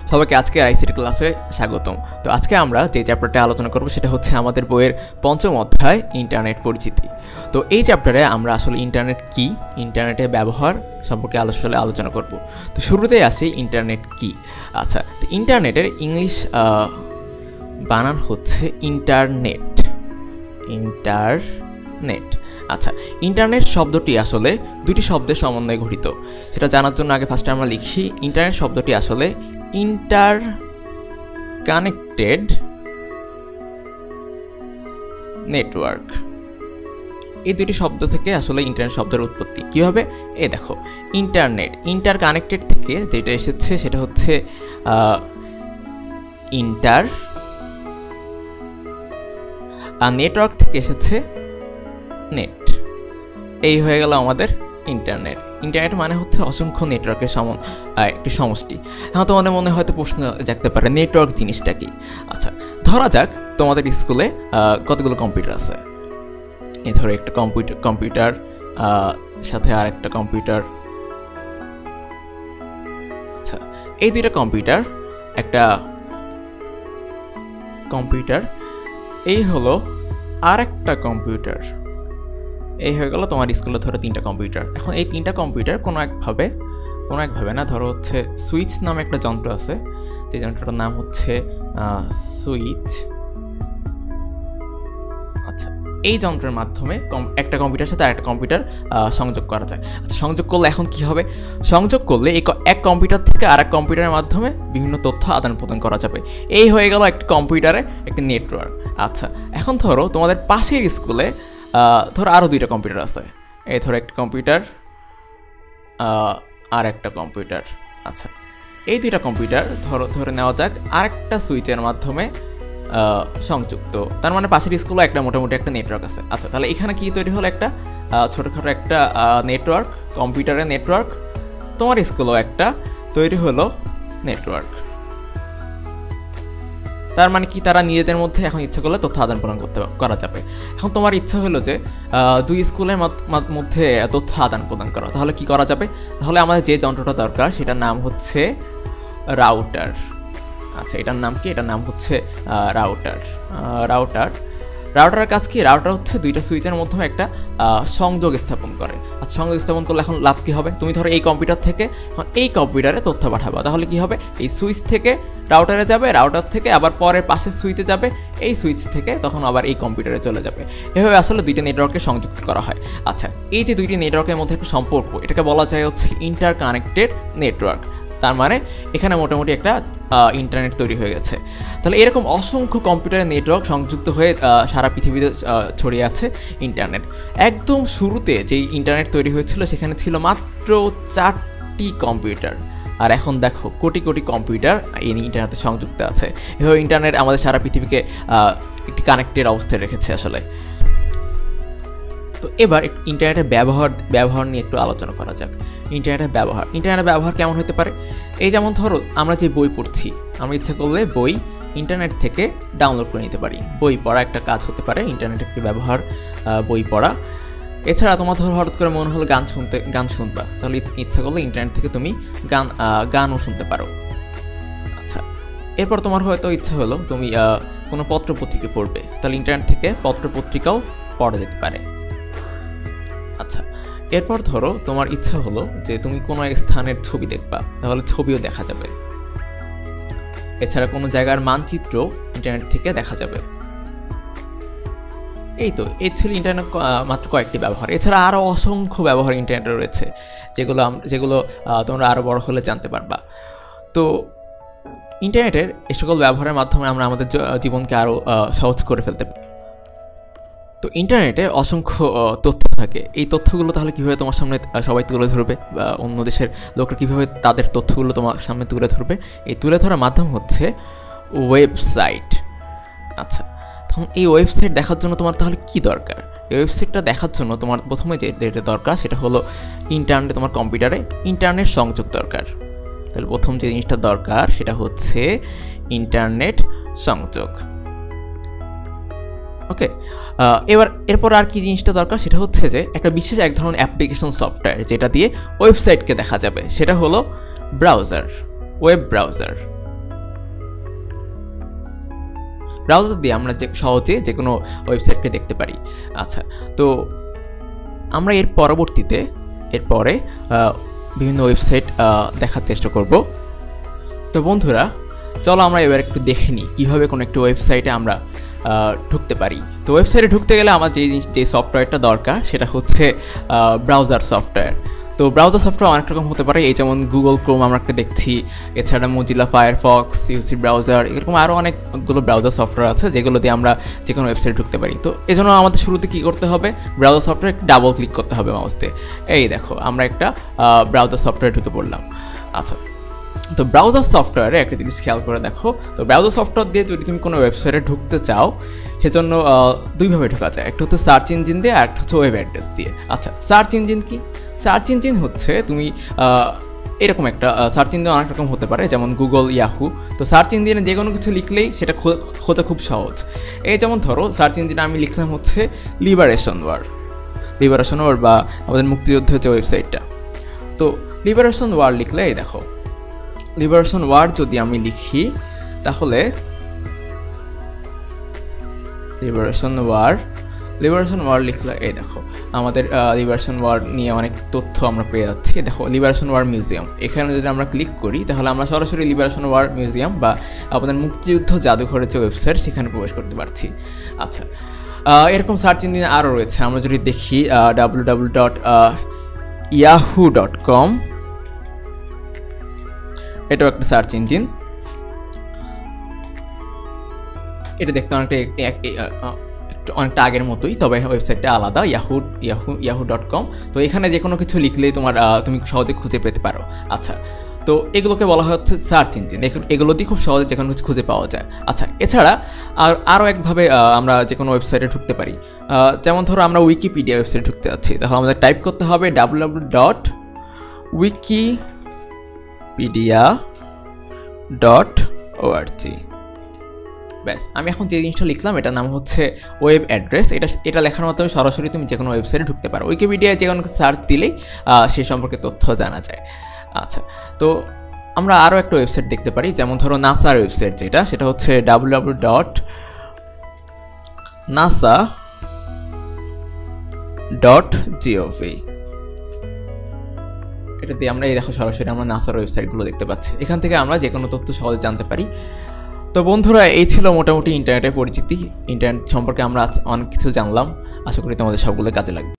সবাইকে আজকে আইসিটি ক্লাসে স্বাগতম। তো আজকে আমরা যে চ্যাপ্টারটা আলোচনা করব সেটা হচ্ছে আমাদের বইয়ের পঞ্চম অধ্যায় ইন্টারনেট পরিচিতি। তো এই চ্যাপ্টারে আমরা আসলে ইন্টারনেট কি, ইন্টারনেটের ব্যবহার সম্পর্কে আলোচনা করব। তো শুরুতেই আসি ইন্টারনেট কি। আচ্ছা, তো ইন্টারনেটের ইংলিশ বানান হচ্ছে ইন্টারনেট। আচ্ছা, ইন্টারনেট শব্দটি আসলে দুটি শব্দের সমন্বয়ে গঠিত। সেটা জানার জন্য আগে ফার্স্টে আমরা লিখি ইন্টারনেট শব্দটি আসলে ইন্টার কানেক্টেড নেটওয়ার্ক। এই দুটি শব্দ থেকে আসলে ইন্টারনেট শব্দের উৎপত্তি। কীভাবে? এই দেখো, ইন্টারনেট ইন্টার কানেক্টেড থেকে যেটা এসেছে সেটা হচ্ছে ইন্টার, আর নেটওয়ার্ক থেকে এসেছে নেট। এই হয়ে গেল আমাদের ইন্টারনেট। ইন্টারনেট মানে হচ্ছে অসংখ্য নেটওয়ার্কের একটি সমষ্টি। এখন তোমাদের মনে হয়তো প্রশ্ন জাগতে পারে নেটওয়ার্ক জিনিসটা কি। আচ্ছা, ধরা যাক তোমাদের স্কুলে কতগুলো কম্পিউটার আছে। এই ধরো একটা কম্পিউটার সাথে আর একটা কম্পিউটার। আচ্ছা, এই দুইটা কম্পিউটার, একটা কম্পিউটার, এই হলো আর একটা কম্পিউটার। এই হয়ে গেল তোমার স্কুলে ধরো তিনটা কম্পিউটার। এখন এই তিনটা কম্পিউটার কোনো একভাবে না, ধরো হচ্ছে সুইচ নামে একটা যন্ত্র আছে, যে যন্ত্রটার নাম হচ্ছে সুইচ। আচ্ছা, এই যন্ত্রের মাধ্যমে একটা কম্পিউটার সাথে আরেকটা কম্পিউটার সংযোগ করা যায়। আচ্ছা, সংযোগ করলে এখন কি হবে? সংযোগ করলে এক কম্পিউটার থেকে আরেক কম্পিউটারের মাধ্যমে বিভিন্ন তথ্য আদান প্রদান করা যাবে। এই হয়ে গেল একটা কম্পিউটারে একটা নেটওয়ার্ক। আচ্ছা, এখন ধরো তোমাদের পাশের স্কুলে ধরো আরও দুইটা কম্পিউটার আছে। এই ধরো একটা কম্পিউটার আর একটা কম্পিউটার। আচ্ছা, এই দুইটা কম্পিউটার ধরে নেওয়া যাক আরেকটা সুইচের মাধ্যমে সংযুক্ত। তার মানে পাশের স্কুলে একটা মোটামুটি একটা নেটওয়ার্ক আছে। আচ্ছা, তাহলে এখানে কি তৈরি হলো? একটা ছোটোখাটো একটা নেটওয়ার্ক, কম্পিউটারের নেটওয়ার্ক। তোমার স্কুলেও একটা তৈরি হলো নেটওয়ার্ক। তার মানে কি, তারা নিজেদের মধ্যে এখন ইচ্ছা করলে তথ্য আদান প্রদান করা যাবে। এখন তোমার ইচ্ছা হলো যে দুই স্কুলের মধ্যে তথ্য আদান প্রদান করা, তাহলে কি করা যাবে? তাহলে আমাদের যে যন্ত্রটা দরকার সেটার নাম হচ্ছে রাউটার। আচ্ছা, এটার নাম কি? এটার নাম হচ্ছে রাউটারের কাজ কি? রাউটার হচ্ছে দুইটা সুইচের মাধ্যমে একটা সংযোগ স্থাপন করে। আচ্ছা, সংযোগ স্থাপন করলে এখন লাভ কি হবে? তুমি ধরো এই কম্পিউটার থেকে এখন এই কম্পিউটারে তথ্য পাঠাবা, তাহলে কি হবে? এই সুইচ থেকে রাউটারে যাবে, রাউটার থেকে আবার পরের পাশের সুইচে যাবে, এই সুইচ থেকে তখন আবার এই কম্পিউটারে চলে যাবে। এভাবে আসলে দুইটা নেটওয়ার্ককে সংযুক্ত করা হয়। আচ্ছা, এই যে দুইটি নেটওয়ার্কের মধ্যে একটা সম্পর্ক, এটাকে বলা যায় হচ্ছে ইন্টার কানেক্টেড নেটওয়ার্ক। তার মানে এখানে মোটামুটি একটা ইন্টারনেট তৈরি হয়ে গেছে। তাহলে এরকম অসংখ্য কম্পিউটারের নেটওয়ার্ক সংযুক্ত হয়ে সারা পৃথিবীতে ছড়িয়ে আছে ইন্টারনেট। একদম শুরুতে যেই ইন্টারনেট তৈরি হয়েছিল সেখানে ছিল মাত্র 4টি কম্পিউটার, আর এখন দেখো কোটি কোটি কম্পিউটার এই ইন্টারনেটে সংযুক্ত আছে। এভাবে ইন্টারনেট আমাদের সারা পৃথিবীকে একটি কানেক্টেড অবস্থায় রেখেছে আসলে। তো এবার ইন্টারনেটের ব্যবহার নিয়ে একটু আলোচনা করা যাক। ইন্টারনেটের ব্যবহার কেমন হতে পারে? এই যেমন ধরো আমরা যে বই পড়ছি, আমরা ইচ্ছা করলে বই ইন্টারনেট থেকে ডাউনলোড করে নিতে পারি। বই পড়া একটা কাজ হতে পারে, ইন্টারনেটের একটি ব্যবহার বই পড়া। এছাড়া তোমার ধরো হঠাৎ করে মনে হলো গান শুনবা, তাহলে ইচ্ছা করলে ইন্টারনেট থেকে তুমি গানও শুনতে পারো। আচ্ছা, এরপর তোমার হয়তো ইচ্ছা হলো তুমি কোনো পত্রপত্রিকা পড়বে, তাহলে ইন্টারনেট থেকে পত্রপত্রিকাও পড়া যেতে পারে। আচ্ছা, এরপর ধরো তোমার ইচ্ছা হলো যে তুমি কোনো এক স্থানের ছবি দেখবা, তাহলে ছবিও দেখা যাবে। এছাড়া কোনো জায়গার মানচিত্র ইন্টারনেট থেকে দেখা যাবে। এই ছিল ইন্টারনেট মাত্র কয়েকটি ব্যবহার। এছাড়া আরও অসংখ্য ব্যবহার ইন্টারনেটে রয়েছে, যেগুলো তোমরা আরও বড় হলে জানতে পারবা। তো ইন্টারনেটের এই সকল ব্যবহারের মাধ্যমে আমরা আমাদের জীবনকে আরও সহজ করে ফেলতে পারি। তো ইন্টারনেটে অসংখ্য তথ্য থাকে। এই তথ্যগুলো তাহলে কীভাবে তোমার সামনে সবাই তুলে ধরবে, বা অন্য দেশের লোকরা কীভাবে তাদের তথ্যগুলো তোমার সামনে তুলে ধরবে? এই তুলে ধরার মাধ্যম হচ্ছে ওয়েবসাইট। আচ্ছা, তখন এই ওয়েবসাইট দেখার জন্য তোমার তাহলে কি দরকার? এই ওয়েবসাইটটা দেখার জন্য তোমার প্রথমে যেটা দরকার সেটা হলো ইন্টারনেট, তোমার কম্পিউটারে ইন্টারনেট সংযোগ দরকার। তাহলে প্রথম যে জিনিসটা দরকার সেটা হচ্ছে ইন্টারনেট সংযোগ। ওকে, এরপর আর কি জিনিসটা দরকার সেটা হচ্ছে যে একটা বিশেষ এক ধরনের অ্যাপ্লিকেশন সফটওয়্যার যেটা দিয়ে ওয়েবসাইটকে দেখা যাবে, সেটা হলো ব্রাউজার, ওয়েব ব্রাউজার। ব্রাউজার দিয়ে আমরা সহজে যে কোনো ওয়েবসাইটকে দেখতে পারি। আচ্ছা, তো আমরা এরপরে বিভিন্ন ওয়েবসাইট দেখার চেষ্টা করব। তো বন্ধুরা, চলো আমরা এবার একটু দেখে নিই কীভাবে কোনো একটি ওয়েবসাইটে আমরা ঢুকতে পারি। তো ওয়েবসাইটে ঢুকতে গেলে আমার যে সফটওয়্যারটা দরকার সেটা হচ্ছে ব্রাউজার সফটওয়্যার। তো ব্রাউজার সফটওয়্যার অনেক রকম হতে পারে, এই যেমন গুগল ক্রোম আমরা একটা দেখছি, এছাড়া মোজিলা ফায়ারফক্স, ইউসি ব্রাউজার, এরকম আরও অনেকগুলো ব্রাউজার সফটওয়্যার আছে যেগুলো দিয়ে আমরা যে কোনো ওয়েবসাইটে ঢুকতে পারি। তো এই জন্য আমাদের শুরুতে কী করতে হবে, ব্রাউজার সফটওয়্যার একটু ডাবল ক্লিক করতে হবে মাউসতে। এই দেখো আমরা একটা ব্রাউজার সফটওয়্যারে ঢুকে পড়লাম। আচ্ছা, তো ব্রাউজার সফটওয়্যারে একটা জিনিস খেয়াল করে দেখো, তো ব্রাউজার সফটওয়্যার দিয়ে যদি তুমি কোনো ওয়েবসাইটে ঢুকতে চাও সেজন্য দুইভাবে ঢোকা যায়, একটা হচ্ছে সার্চ ইঞ্জিন দিয়ে, আর একটা হচ্ছে ওয়েব অ্যাড্রেস দিয়ে। আচ্ছা, সার্চ ইঞ্জিন কি? সার্চ ইঞ্জিন হচ্ছে তুমি এরকম একটা সার্চ ইঞ্জিন অনেক রকম হতে পারে, যেমন গুগল, ইয়াহু। তো সার্চ ইঞ্জিনে যে কোনো কিছু লিখলেই সেটা খোঁজা খুব সহজ। এই যেমন ধরো সার্চ ইঞ্জিনে আমি লিখলাম হচ্ছে লিবারেশন ওয়ার বা আমাদের মুক্তিযুদ্ধের যে ওয়েবসাইটটা। তো লিবারেশন ওয়ার লিখলে এই দেখো, লিবারেশন ওয়ার যদি আমি লিখি তাহলে লিবারেশন ওয়ার লিখলে এই দেখো আমাদের লিবারেশন ওয়ার নিয়ে অনেক তথ্য আমরা পেয়ে যাচ্ছি। দেখো লিবারেশন ওয়ার মিউজিয়াম, এখানে যদি আমরা ক্লিক করি তাহলে আমরা সরাসরি লিবারেশন ওয়ার মিউজিয়াম বা আমাদের মুক্তিযুদ্ধ জাদুঘরের যে ওয়েবসাইট সেখানে প্রবেশ করতে পারছি। আচ্ছা, এরকম সার্চ ইঞ্জিন আরও রয়েছে। আমরা যদি দেখি www.yahoo.com, এটাও একটা সার্চ ইঞ্জিন। এটা দেখতে অনেকটা আগের মতোই, তবে ওয়েবসাইটটা আলাদা, yahoo.com। তো এখানে যে কোনো কিছু লিখলেই তুমি সহজে খুঁজে পেতে পারো। আচ্ছা, তো এগুলোকে বলা হচ্ছে সার্চ ইঞ্জিন, এগুলো দিয়ে খুব সহজে যে কোনো কিছু খুঁজে পাওয়া যায়। আচ্ছা, এছাড়া আরও একভাবে আমরা যে কোনো ওয়েবসাইটে ঢুকতে পারি, যেমন ধরো আমরা উইকিপিডিয়া ওয়েবসাইটে ঢুকতে যাচ্ছি, তাহলে আমাদের টাইপ করতে হবে www.wikipedia.org। ব্যাস, আমি এখন যে জিনিসটা লিখলাম এটার নাম হচ্ছে ওয়েব অ্যাড্রেস। এটা লেখার মাধ্যমে সরাসরি তুমি যে কোনো ওয়েবসাইটে ঢুকতে পারো। উইকিপিডিয়ায় যে কোনো সার্চ দিলেই সেই সম্পর্কে তথ্য জানা যায়। আচ্ছা, তো আমরা আরও একটা ওয়েবসাইট দেখতে পারি, যেমন ধরো নাসার ওয়েবসাইট, সেটা হচ্ছে www.nasa.gov। এটা দিয়ে আমরা এই দেখো সরাসরি আমরা নাসার ওয়েবসাইটগুলো দেখতে পাচ্ছি। এখান থেকে আমরা যে কোনো তথ্য সহজে জানতে পারি। তো বন্ধুরা, এই ছিল মোটামুটি ইন্টারনেটের পরিচিতি। ইন্টারনেট সম্পর্কে আমরা অনেক কিছু জানলাম, আশা করি তোমাদের সবগুলো কাজে লাগবে।